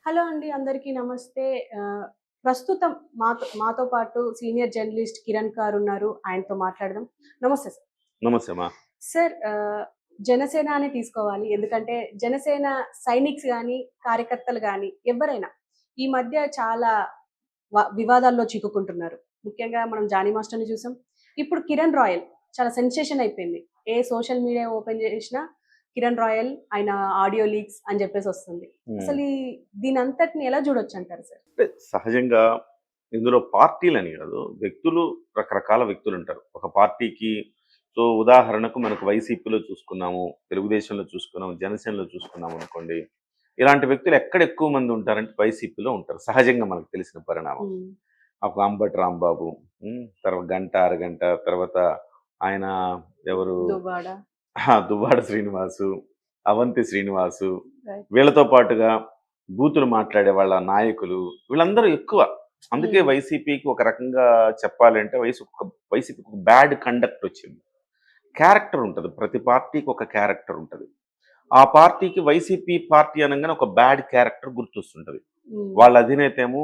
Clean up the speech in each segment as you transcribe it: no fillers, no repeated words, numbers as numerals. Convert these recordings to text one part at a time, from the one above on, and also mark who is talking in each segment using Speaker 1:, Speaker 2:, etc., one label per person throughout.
Speaker 1: Hello అండి. అందరికీ నమస్తే. ప్రస్తుతం మాతో పాటు సీనియర్ జర్నలిస్ట్ కిరణ్ గారున్నారు. ఆయనతో మాట్లాడదాం. నమస్తే సార్.
Speaker 2: నమస్తే అమ్మా.
Speaker 1: సార్ జనసేన అని తీసుకోవాలి. ఎందుకంటే జనసేన సైనిక్స్ గాని, కార్యకర్తలు గాని ఎవ్వరైనా ఈ మధ్య చాలా వివాదాల్లో చిక్కుకుంటున్నారు. ముఖ్యంగా మనం జానీ మాస్టర్‌ని చూసాం. ఇప్పుడు కిరణ్ రాయల్ చాలా సెన్సేషన్ అయిపోయింది. ఏ సోషల్ మీడియా ఓపెన్ చేసినా కిరణ్ రాయల్ ఆయన ఆడియో లీక్స్ అని చెప్పేసి వస్తుంది. అసలు దీనంతటిని ఎలా చూడొచ్చంటారు సార్?
Speaker 2: అంటే సహజంగా ఇందులో పార్టీలని కాదు, వ్యక్తులు రకరకాల వ్యక్తులుంటారు. ఒక పార్టీకి ఉదాహరణకు మనకు వైసీపీలో చూసుకున్నాము, తెలుగుదేశంలో చూసుకున్నాము, జనసేనలో చూసుకున్నాము అనుకోండి. ఇలాంటి వ్యక్తులు ఎక్కడ ఎక్కువ మంది ఉంటారంటే వైసీపీలో ఉంటారు. సహజంగా మనకు తెలిసిన పరిణామం. ఒక అంబటి రాంబాబు, తర్వాత గంట, అరగంట, తర్వాత ఆయన ఎవరు
Speaker 1: దువ్వాడ.
Speaker 2: దువ్వాడ శ్రీనివాసు, అవంతి శ్రీనివాసు, వీళ్ళతో పాటుగా బూతులు మాట్లాడే వాళ్ళ నాయకులు, వీళ్ళందరూ ఎక్కువ. అందుకే వైసీపీకి ఒక రకంగా చెప్పాలంటే వైసీపీకి ఒక బ్యాడ్ కండక్ట్ వచ్చింది. క్యారెక్టర్ ఉంటుంది, ప్రతి పార్టీకి ఒక క్యారెక్టర్ ఉంటుంది. ఆ పార్టీకి వైసీపీ పార్టీ అనగానే ఒక బ్యాడ్ క్యారెక్టర్ గుర్తొస్తుంటది. వాళ్ళ అధినేత ఏమో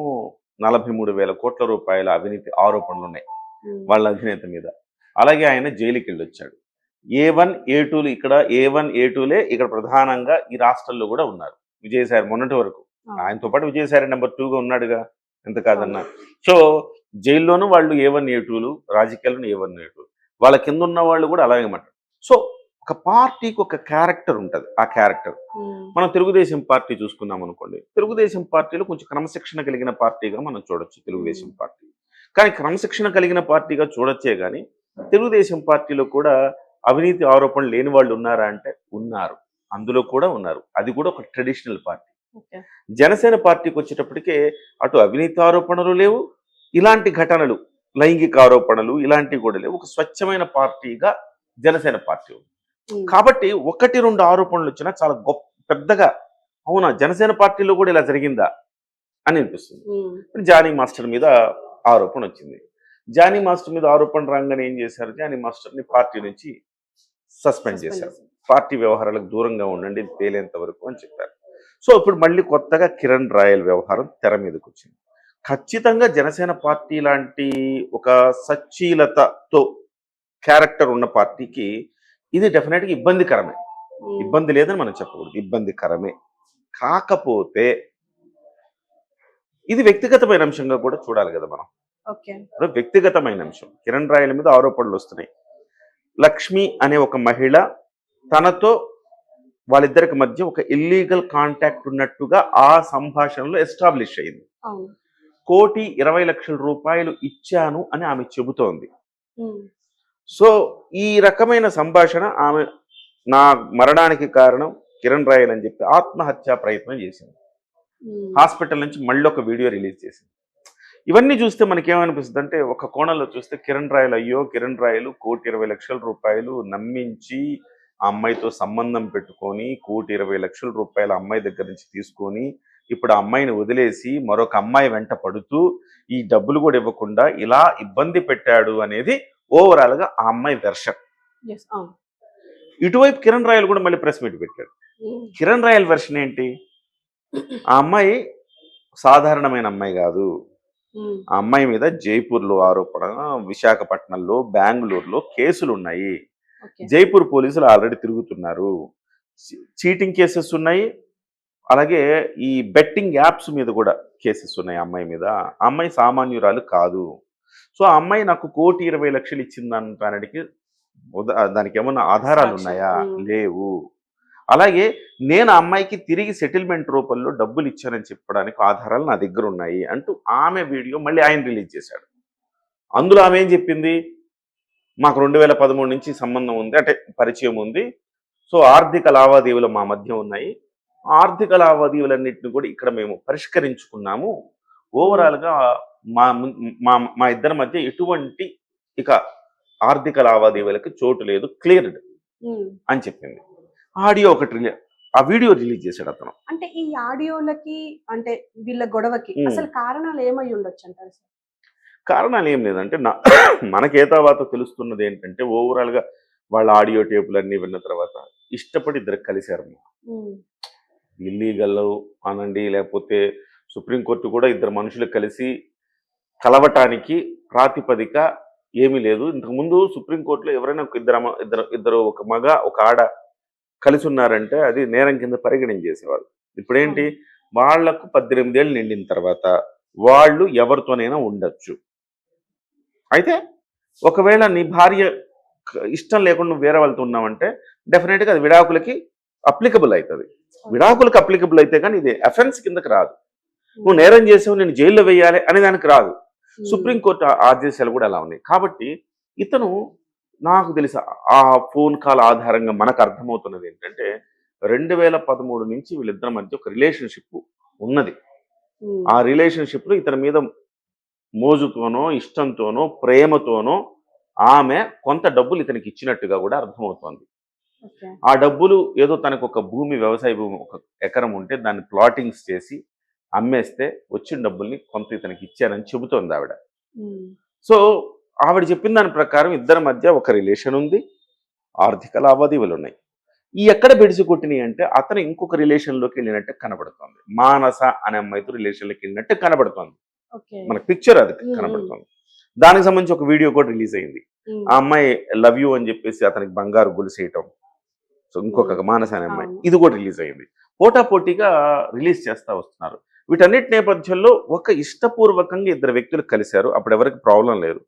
Speaker 2: 43,000 కోట్ల రూపాయల అవినీతి ఆరోపణలు ఉన్నాయి వాళ్ళ అధినేత మీద. అలాగే ఆయన జైలుకి వెళ్ళొచ్చాడు. A1, A2లు ఇక్కడ A1, A2లే ఇక్కడ ప్రధానంగా ఈ రాష్ట్రంలో కూడా ఉన్నారు. విజయసాయి మొన్నటి వరకు ఆయనతో పాటు విజయసాయి నెంబర్ 2గా ఉన్నాడుగా, ఎంత కాదన్నా. సో జైల్లోనూ వాళ్ళు A1, A2లు, రాజకీయాలను A1, A2. వాళ్ళ కింద ఉన్న వాళ్ళు కూడా అలాగే మాట. సో ఒక పార్టీకి ఒక క్యారెక్టర్ ఉంటుంది. ఆ క్యారెక్టర్ మనం తెలుగుదేశం పార్టీ చూసుకున్నాం అనుకోండి. తెలుగుదేశం పార్టీలో కొంచెం క్రమశిక్షణ కలిగిన పార్టీగా మనం చూడొచ్చు తెలుగుదేశం పార్టీ. కానీ క్రమశిక్షణ కలిగిన పార్టీగా చూడొచ్చే కానీ తెలుగుదేశం పార్టీలో కూడా అవినీతి ఆరోపణలు లేని వాళ్ళు ఉన్నారా అంటే ఉన్నారు, అందులో కూడా ఉన్నారు. అది కూడా ఒక ట్రెడిషనల్ పార్టీ. జనసేన పార్టీకి వచ్చేటప్పటికే అటు అవినీతి ఆరోపణలు లేవు, ఇలాంటి ఘటనలు, లైంగిక ఆరోపణలు ఇలాంటివి కూడా లేవు. ఒక స్వచ్ఛమైన పార్టీగా జనసేన పార్టీ ఉంది. కాబట్టి 1-2 ఆరోపణలు వచ్చినా చాలా గొప్ప పెద్దగా అవునా జనసేన పార్టీలో కూడా ఇలా జరిగిందా అని అనిపిస్తుంది. జానీ మాస్టర్ మీద ఆరోపణ వచ్చింది. జానీ మాస్టర్ మీద ఆరోపణ రాగానే ఏం చేశారు, జానీ మాస్టర్ని పార్టీ నుంచి సస్పెండ్ చేశారు. పార్టీ వ్యవహారాలకు దూరంగా ఉండండి తేలేంత వరకు అని చెప్పారు. సో ఇప్పుడు మళ్ళీ కొత్తగా కిరణ్ రాయల్ వ్యవహారం తెర మీదకి వచ్చింది. ఖచ్చితంగా జనసేన పార్టీ లాంటి ఒక సచ్చీలతతో క్యారెక్టర్ ఉన్న పార్టీకి ఇది డెఫినెట్గా ఇబ్బందికరమే. ఇబ్బంది లేదని మనం చెప్పకూడదు, ఇబ్బందికరమే. కాకపోతే ఇది వ్యక్తిగతమైన అంశంగా కూడా చూడాలి కదా మనం. వ్యక్తిగతమైన అంశం. కిరణ్ రాయల్ మీద ఆరోపణలు వస్తున్నాయి. లక్ష్మి అనే ఒక మహిళ తనతో వాళ్ళిద్దరికి మధ్య ఒక ఇల్లీగల్ కాంటాక్ట్ ఉన్నట్టుగా ఆ సంభాషణలో ఎస్టాబ్లిష్ అయింది. 1,20,00,000 రూపాయలు ఇచ్చాను అని ఆమె చెబుతోంది. సో ఈ రకమైన సంభాషణ ఆమె నా మరణానికి కారణం కిరణ్ రాయల్ అని చెప్పి ఆత్మహత్యా ప్రయత్నం చేసింది. హాస్పిటల్ నుంచి మళ్ళీ ఒక వీడియో రిలీజ్ చేసింది. ఇవన్నీ చూస్తే మనకేమనిపిస్తుంది అంటే, ఒక కోణంలో చూస్తే కిరణ్ రాయల్ అయ్యో కిరణ్ రాయల్ 1,20,00,000 రూపాయలు నమ్మించి ఆ అమ్మాయితో సంబంధం పెట్టుకొని 1,20,00,000 రూపాయలు అమ్మాయి దగ్గర నుంచి తీసుకొని ఇప్పుడు ఆ అమ్మాయిని వదిలేసి మరొక అమ్మాయి వెంట పడుతూ ఈ డబ్బులు కూడా ఇవ్వకుండా ఇలా ఇబ్బంది పెట్టాడు అనేది ఓవరాల్ గా ఆ అమ్మాయి వెర్షన్. ఇటువైపు కిరణ్ రాయల్ కూడా మళ్ళీ ప్రెస్ మీట్ పెట్టాడు. కిరణ్ రాయల్ వెర్షన్ ఏంటి, ఆ అమ్మాయి సాధారణమైన అమ్మాయి కాదు, ఆ అమ్మాయి మీద జైపూర్లో ఆరోపణ, విశాఖపట్నంలో, బెంగళూరులో కేసులు ఉన్నాయి. జైపూర్ పోలీసులు ఆల్రెడీ తిరుగుతున్నారు. చీటింగ్ కేసెస్ ఉన్నాయి, అలాగే ఈ బెట్టింగ్ యాప్స్ మీద కూడా కేసెస్ ఉన్నాయి అమ్మాయి మీద. ఆ అమ్మాయి సామాన్యురాలు కాదు. సో ఆ అమ్మాయి నాకు 1,20,00,000 ఇచ్చిందనడానికి దానికి ఏమన్నా ఆధారాలు ఉన్నాయా? లేవు. అలాగే నేను ఆ అమ్మాయికి తిరిగి సెటిల్మెంట్ రూపంలో డబ్బులు ఇచ్చానని చెప్పడానికి ఆధారాలు నా దగ్గర ఉన్నాయి అంటూ ఆమె వీడియో మళ్ళీ ఆయన రిలీజ్ చేశాడు. అందులో ఆమె ఏం చెప్పింది, మాకు 2013 నుంచి సంబంధం ఉంది, అంటే పరిచయం ఉంది. సో ఆర్థిక లావాదేవీలు మా మధ్య ఉన్నాయి. ఆర్థిక లావాదేవీలన్నింటినీ కూడా ఇక్కడ మేము పరిష్కరించుకున్నాము. ఓవరాల్గా మా ఇద్దరి మధ్య ఎటువంటి ఇక ఆర్థిక లావాదేవీలకి చోటు లేదు, క్లియర్డ్ అని చెప్పింది. ఆడియో ఒకటి ఆ వీడియో రిలీజ్ చేశాడు అతను.
Speaker 1: అంటే ఈ ఆడియోలకి అంటే వీళ్ళ గొడవకి అసలు కారణాలు ఏమై ఉండొచ్చు అంటారు?
Speaker 2: కారణాలు ఏం లేదంటే మనకే తర్వాత తెలుస్తున్నది ఏంటంటే, ఓవరాల్ గా వాళ్ళ ఆడియో టేపులన్నీ విన్న తర్వాత ఇష్టపడి ఇద్దరు కలిశారు. ఇల్లీగల్ అనండి, లేకపోతే సుప్రీంకోర్టు కూడా ఇద్దరు మనుషులు కలిసి కలవటానికి ప్రాతిపదిక ఏమీ లేదు. ఇంతకుముందు సుప్రీంకోర్టులో ఎవరైనా ఒక ఇద్దరు ఒక మగ ఒక ఆడ కలిసి ఉన్నారంటే అది నేరం కింద పరిగణించేసేవాళ్ళు. ఇప్పుడేంటి, వాళ్లకు 18 ఏళ్ళు నిండిన తర్వాత వాళ్ళు ఎవరితోనైనా ఉండొచ్చు. అయితే ఒకవేళ నీ భార్య ఇష్టం లేకుండా నువ్వు వేరే వాళ్ళతో ఉన్నావంటే డెఫినెట్గా అది విడాకులకి అప్లికబుల్ అవుతుంది. విడాకులకు అప్లికబుల్ అయితే కానీ ఇది అఫెన్స్ కిందకి రాదు. నువ్వు నేరం చేసావు, నేను జైల్లో వేయాలి అనే దానికి రాదు. సుప్రీంకోర్టు ఆదేశాలు కూడా అలా ఉన్నాయి. కాబట్టి ఇతను, నాకు తెలిసి ఆ ఫోన్ కాల్ ఆధారంగా మనకు అర్థమవుతున్నది ఏంటంటే 2013 నుంచి వీళ్ళిద్దరి మధ్య ఒక రిలేషన్షిప్ ఉన్నది. ఆ రిలేషన్షిప్లో ఇతని మీద మోజుతోనో ఇష్టంతోనో ప్రేమతోనో ఆమె కొంత డబ్బులు ఇతనికి ఇచ్చినట్టుగా కూడా అర్థమవుతోంది. ఆ డబ్బులు ఏదో తనకు ఒక వ్యవసాయ భూమి 1 ఎకరం ఉంటే దాన్ని ప్లాటింగ్స్ చేసి అమ్మేస్తే వచ్చిన డబ్బుల్ని కొంత ఇతనికి ఇచ్చానని చెబుతోంది ఆవిడ. సో ఆవిడ చెప్పిన దాని ప్రకారం ఇద్దరి మధ్య ఒక రిలేషన్ ఉంది, ఆర్థిక లావాదేవీలు ఉన్నాయి. ఈ ఎక్కడ బెడిసి కొట్టినాయి అంటే అతను ఇంకొక రిలేషన్లోకి వెళ్ళినట్టు కనబడుతోంది. మానస అనే అమ్మాయితో రిలేషన్లోకి వెళ్ళినట్టు కనబడుతోంది. మనకు పిక్చర్ అది కనబడుతోంది. దానికి సంబంధించి ఒక వీడియో కూడా రిలీజ్ అయింది. ఆ అమ్మాయి లవ్ యూ అని చెప్పేసి అతనికి బంగారు గొలుసేయటం. సో ఇంకొక మానస అనే అమ్మాయి, ఇది కూడా రిలీజ్ అయింది. పోటాపోటీగా రిలీజ్ చేస్తూ వస్తున్నారు. వీటన్నిటి నేపథ్యంలో ఒక ఇష్టపూర్వకంగా ఇద్దరు వ్యక్తులు కలిశారు. అప్పుడు ఎవరికి ప్రాబ్లం లేదు.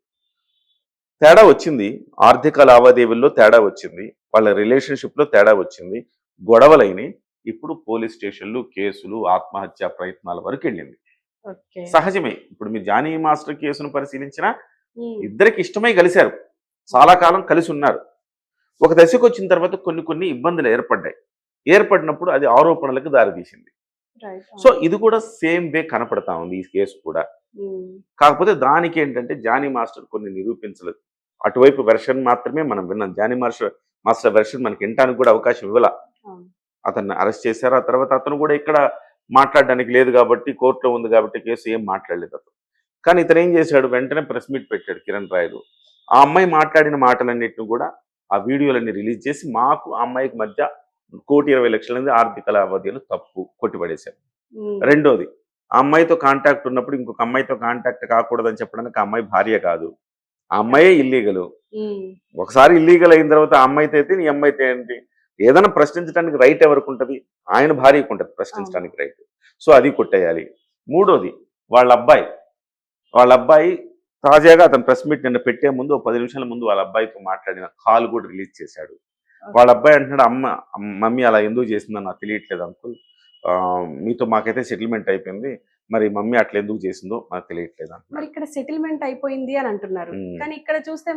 Speaker 2: తేడా వచ్చింది, ఆర్థిక లావాదేవీల్లో తేడా వచ్చింది, వాళ్ళ రిలేషన్షిప్లో తేడా వచ్చింది, గొడవలైనవి. ఇప్పుడు పోలీస్ స్టేషన్లు, కేసులు, ఆత్మహత్య ప్రయత్నాల వరకు వెళ్ళింది. సహజమే. ఇప్పుడు మీరు జానీ మాస్టర్ కేసును పరిశీలించినా ఇద్దరికి ఇష్టమై కలిశారు, చాలా కాలం కలిసి ఉన్నారు. ఒక దశకు వచ్చిన తర్వాత కొన్ని ఇబ్బందులు ఏర్పడినప్పుడు అది ఆరోపణలకు దారితీసింది. సో ఇది కూడా సేమ్ వే కనపడతా ఉంది ఈ కేసు కూడా. కాకపోతే దానికి ఏంటంటే జానీ మాస్టర్ కొన్ని నిరూపించలేదు. అటువైపు వెర్షన్ మాత్రమే మనం విన్నాం. జానీ మాస్టర్ వెర్షన్ మనకి వినడానికి కూడా అవకాశం ఇవ్వాల. అతన్ని అరెస్ట్ చేశారు. ఆ తర్వాత అతను కూడా ఇక్కడ మాట్లాడడానికి లేదు కాబట్టి, కోర్టులో ఉంది కాబట్టి కేసు ఏం మాట్లాడలేదు అతను. కానీ ఇతను ఏం చేశాడు, వెంటనే ప్రెస్ మీట్ పెట్టాడు కిరణ్ రాయలు. ఆ అమ్మాయి మాట్లాడిన మాటలన్నింటినీ కూడా ఆ వీడియోలన్నీ రిలీజ్ చేసి మాకు ఆ అమ్మాయికి మధ్య 1,20,00,000 ఆర్థిక లావాదేవీలు తప్పు కొట్టిపడేశారు. రెండోది, ఆ అమ్మాయితో కాంటాక్ట్ ఉన్నప్పుడు ఇంకొక అమ్మాయితో కాంటాక్ట్ కాకూడదని చెప్పడానికి ఆ అమ్మాయి భార్య కాదు, ఆ అమ్మాయే ఇల్లీగల్. ఒకసారి ఇల్లీగల్ అయిన తర్వాత ఆ అమ్మాయితో అయితే నీ అమ్మాయితో ఏంటి, ఏదైనా ప్రశ్నించడానికి రైట్ ఎవరికి ఉంటుంది, ఆయన భార్యకు ఉంటుంది ప్రశ్నించడానికి రైట్. సో అది కొట్టేయాలి. మూడోది, వాళ్ళ అబ్బాయి తాజాగా అతను ప్రెస్ మీట్ నిన్న పెట్టే ముందు 10 నిమిషాల ముందు వాళ్ళ అబ్బాయితో మాట్లాడిన కాల్ కూడా రిలీజ్ చేశాడు. వాళ్ళ అబ్బాయి అంటున్నాడు, మమ్మీ అలా ఎందుకు చేసిందని నాకు తెలియట్లేదు అంకుల్, మీతో మాకైతే సెటిల్మెంట్ అయిపోయింది, మరి మమ్మీ అట్లా ఎందుకు చేసిందో నాకు తెలియట్లేదు.
Speaker 1: మరి ఇక్కడ సెటిల్మెంట్ అయిపోయింది అని అంటున్నారు, కానీ ఇక్కడ చూస్తే